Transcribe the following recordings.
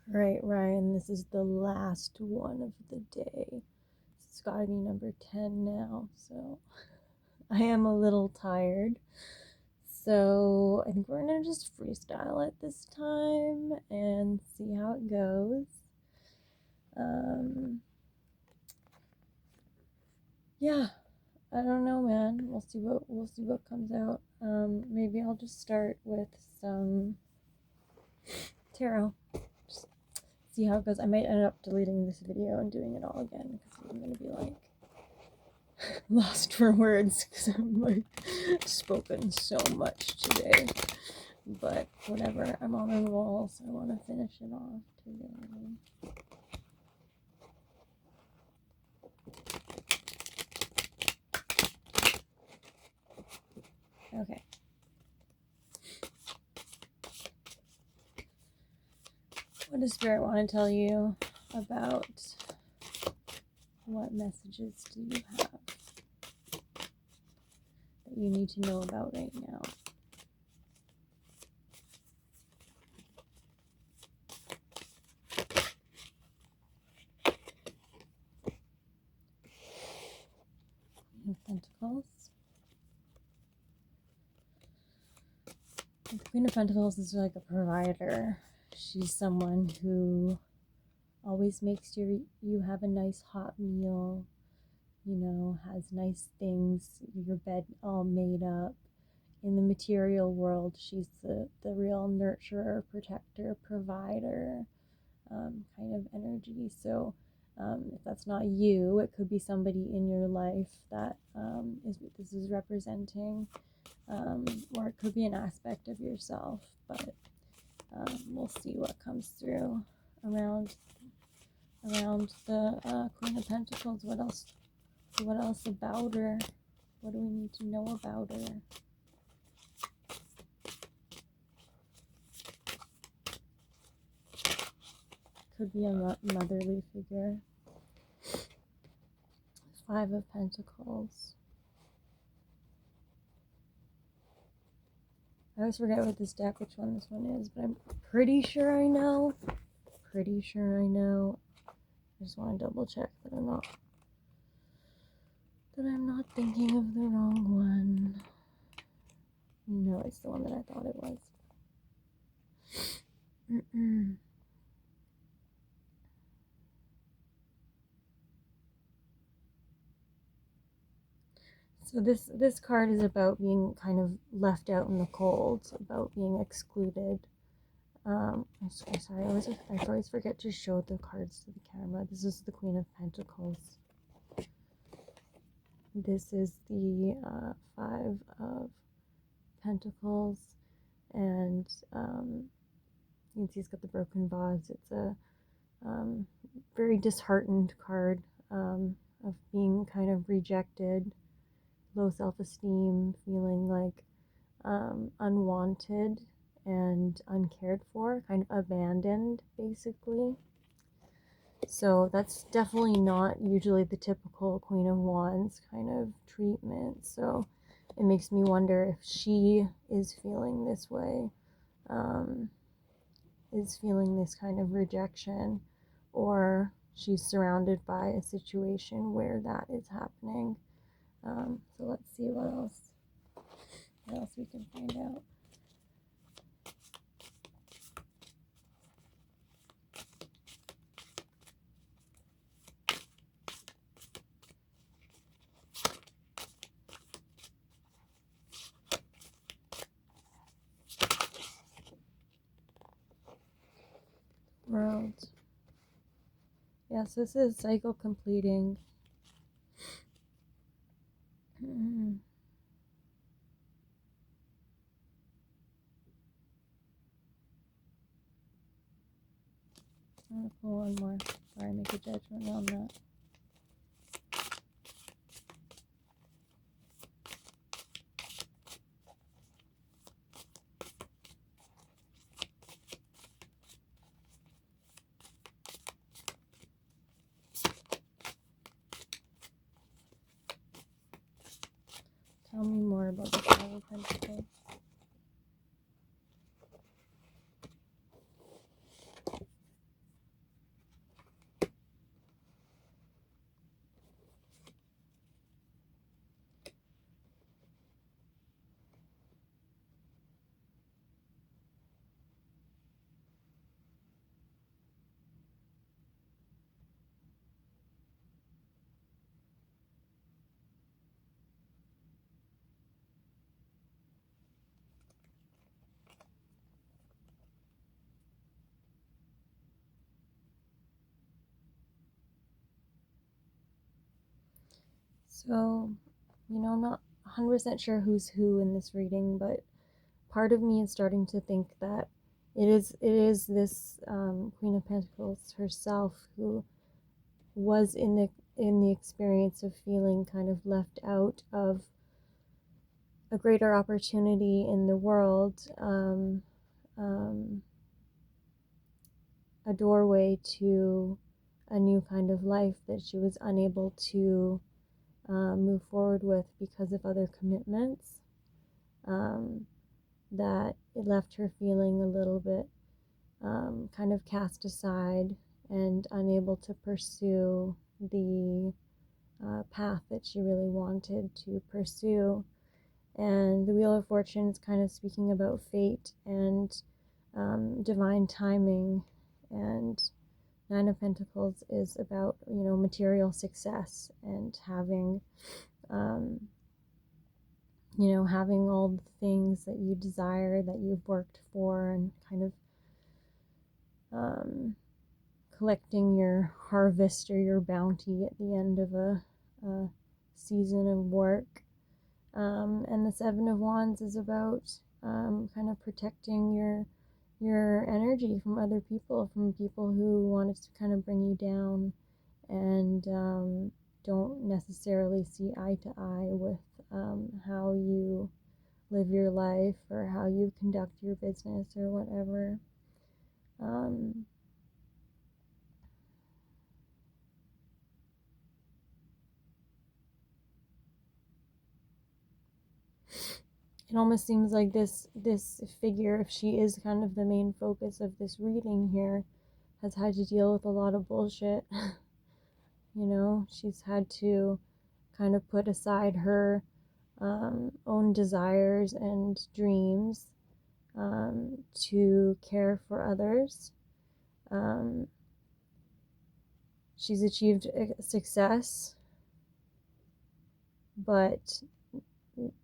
Right, Ryan, this is the last one of the day. It's gotta be number 10 now, so I am a little tired. So I think we're gonna just freestyle it this time and see how it goes. Yeah, I don't know, man. We'll see what comes out. Maybe I'll just start with some tarot. Just see how it goes. I might end up deleting this video and doing it all again because I'm gonna be like lost for words because I'm like spoken so much today. But whatever, I'm on a roll, so I want to finish it off today. Okay. What does Spirit want to tell you about what messages do you have that you need to know about right now? Queen of Pentacles. The Queen of Pentacles is like a provider. She's someone who always makes you have a nice hot meal, you know, has nice things, your bed all made up. In the material world, she's the real nurturer, protector, provider kind of energy. So if that's not you, it could be somebody in your life that is what this is representing, or it could be an aspect of yourself. But we'll see what comes through around the Queen of Pentacles. What else? What else about her? What do we need to know about her? Could be a motherly figure. Five of Pentacles. I always forget with this deck which one this one is, but I'm pretty sure I know. Pretty sure I know. I just want to double check that I'm not thinking of the wrong one. No, it's the one that I thought it was. So this card is about being kind of left out in the cold, about being excluded. I'm sorry, I always forget to show the cards to the camera. This is the Queen of Pentacles. This is the Five of Pentacles, and you can see it's got the broken vase. It's a very disheartened card of being kind of rejected, low self-esteem, feeling like unwanted and uncared for, kind of abandoned, basically. So that's definitely not usually the typical Queen of Wands kind of treatment. So it makes me wonder if she is feeling this way, is feeling this kind of rejection, or she's surrounded by a situation where that is happening. So let's see what else we can find out. World. Yes, this is cycle completing. I'm gonna pull one more before I make a judgment on that. Tell me more about the Five of Pentacles. So, I'm not 100% sure who's who in this reading, but part of me is starting to think that it is this Queen of Pentacles herself who was in the experience of feeling kind of left out of a greater opportunity in the world, um, a doorway to a new kind of life that she was unable to move forward with because of other commitments. That it left her feeling a little bit kind of cast aside and unable to pursue the path that she really wanted to pursue. And the Wheel of Fortune is kind of speaking about fate and divine timing, and Nine of Pentacles is about, material success and having, having all the things that you desire, that you've worked for, and kind of collecting your harvest or your bounty at the end of a season of work. And the Seven of Wands is about kind of protecting your energy from other people, from people who want to kind of bring you down and don't necessarily see eye to eye with how you live your life or how you conduct your business or whatever. It almost seems like this figure, if she is kind of the main focus of this reading here, has had to deal with a lot of bullshit. She's had to kind of put aside her own desires and dreams to care for others. She's achieved success, but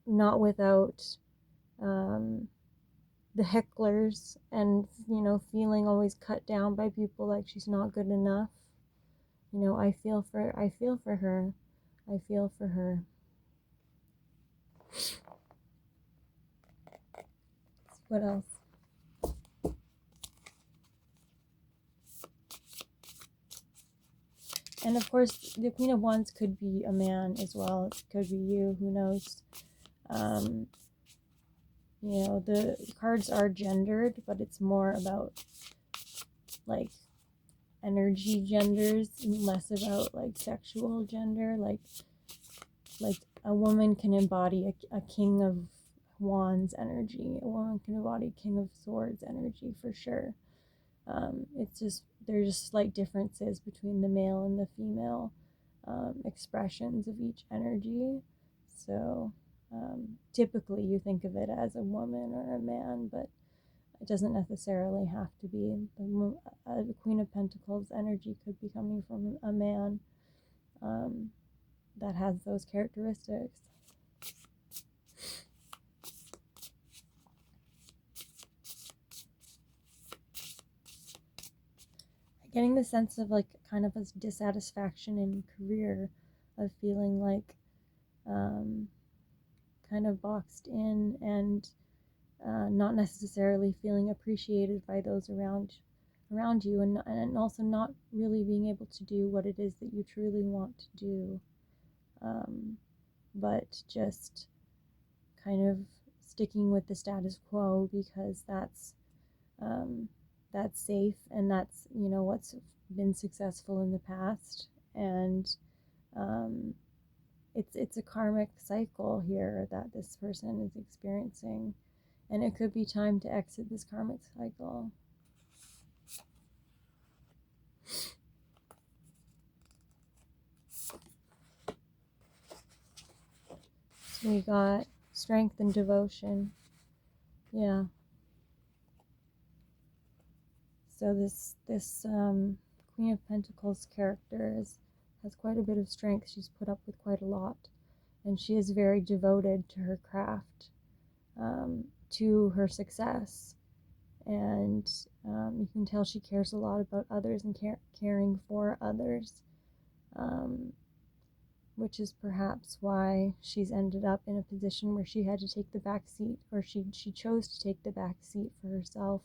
not without the hecklers and, feeling always cut down by people like she's not good enough. I feel for her. I feel for her. What else? And of course, the Queen of Wands could be a man as well. It could be you. Who knows? The cards are gendered, but it's more about like energy genders, less about like sexual gender. Like a woman can embody a King of Wands energy. A woman can embody King of Swords energy for sure. It's just there's just slight differences between the male and the female expressions of each energy. So typically you think of it as a woman or a man, but it doesn't necessarily have to be. The Queen of Pentacles energy could be coming from a man that has those characteristics. Getting the sense of like kind of a dissatisfaction in career, of feeling like kind of boxed in and not necessarily feeling appreciated by those around you, and also not really being able to do what it is that you truly want to do, but just kind of sticking with the status quo because that's safe, and that's what's been successful in the past. And it's a karmic cycle here that this person is experiencing, and it could be time to exit this karmic cycle. So we got strength and devotion. Yeah. So this Queen of Pentacles character has quite a bit of strength. She's put up with quite a lot, and she is very devoted to her craft, to her success, and you can tell she cares a lot about others and caring for others, which is perhaps why she's ended up in a position where she had to take the back seat, or she chose to take the back seat for herself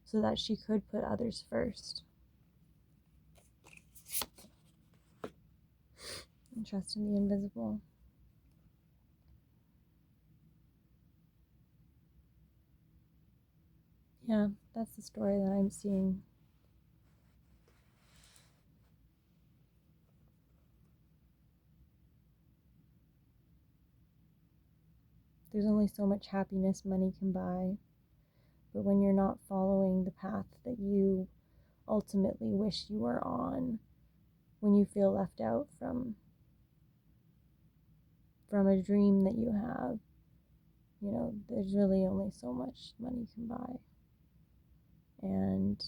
so that she could put others first and trust in the invisible. Yeah, that's the story that I'm seeing. There's only so much happiness money can buy, but when you're not following the path that you ultimately wish you were on, when you feel left out from a dream that you have, there's really only so much money can buy. And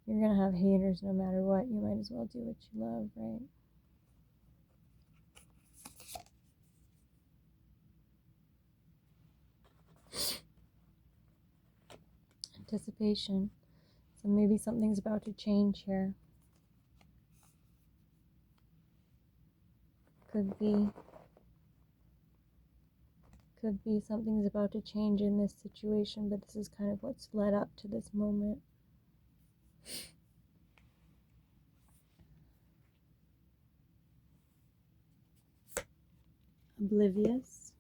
you're going to have haters no matter what. You might as well do what you love, right? Anticipation. So maybe something's about to change here. Could be something's about to change in this situation, but this is kind of what's led up to this moment. Oblivious,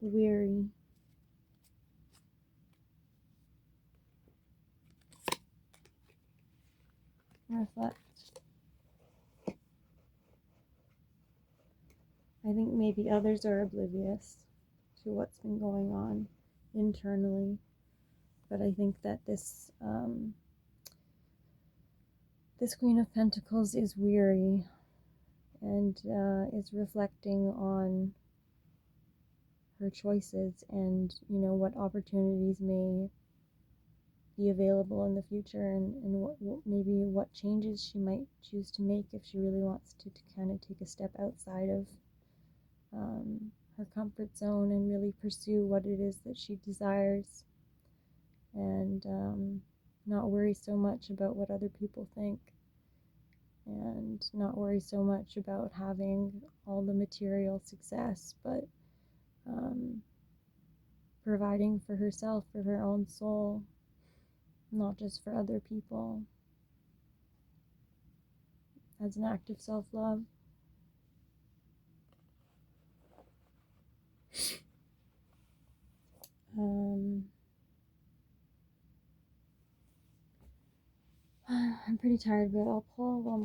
weary, reflect. I think maybe others are oblivious to what's been going on internally, but I think that this Queen of Pentacles is weary and is reflecting on her choices and what opportunities may be available in the future, and what changes she might choose to make if she really wants to kind of take a step outside of her comfort zone and really pursue what it is that she desires, and not worry so much about what other people think, and not worry so much about having all the material success, but providing for herself, for her own soul, not just for other people, as an act of self-love. I'm pretty tired, but I'll pull one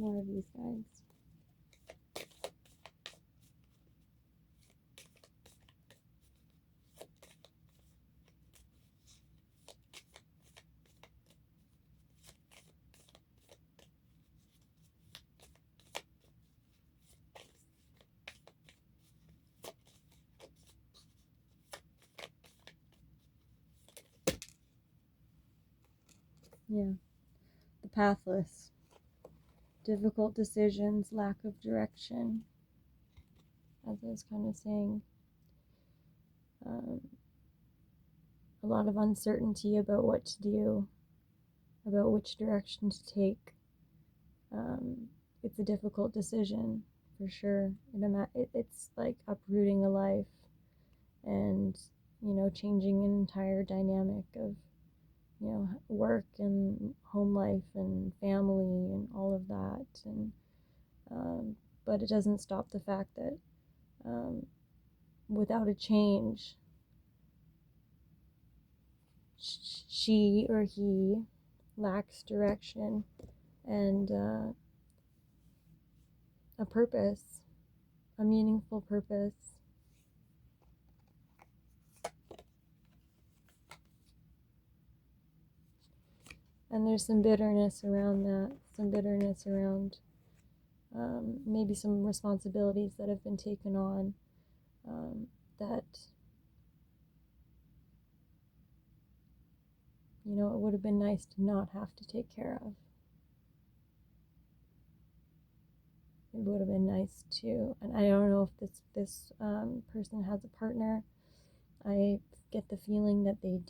more of these guys. Yeah, the pathless, difficult decisions, lack of direction, as I was kind of saying. A lot of uncertainty about what to do, about which direction to take. It's a difficult decision, for sure. It's like uprooting a life and, changing an entire dynamic of, work and home life and family and all of that. And but it doesn't stop the fact that without a change, she or he lacks direction and a purpose, a meaningful purpose. And there's some bitterness around that, some bitterness around maybe some responsibilities that have been taken on that, it would have been nice to not have to take care of. It would have been nice to, and I don't know if this person has a partner. I get the feeling that they do.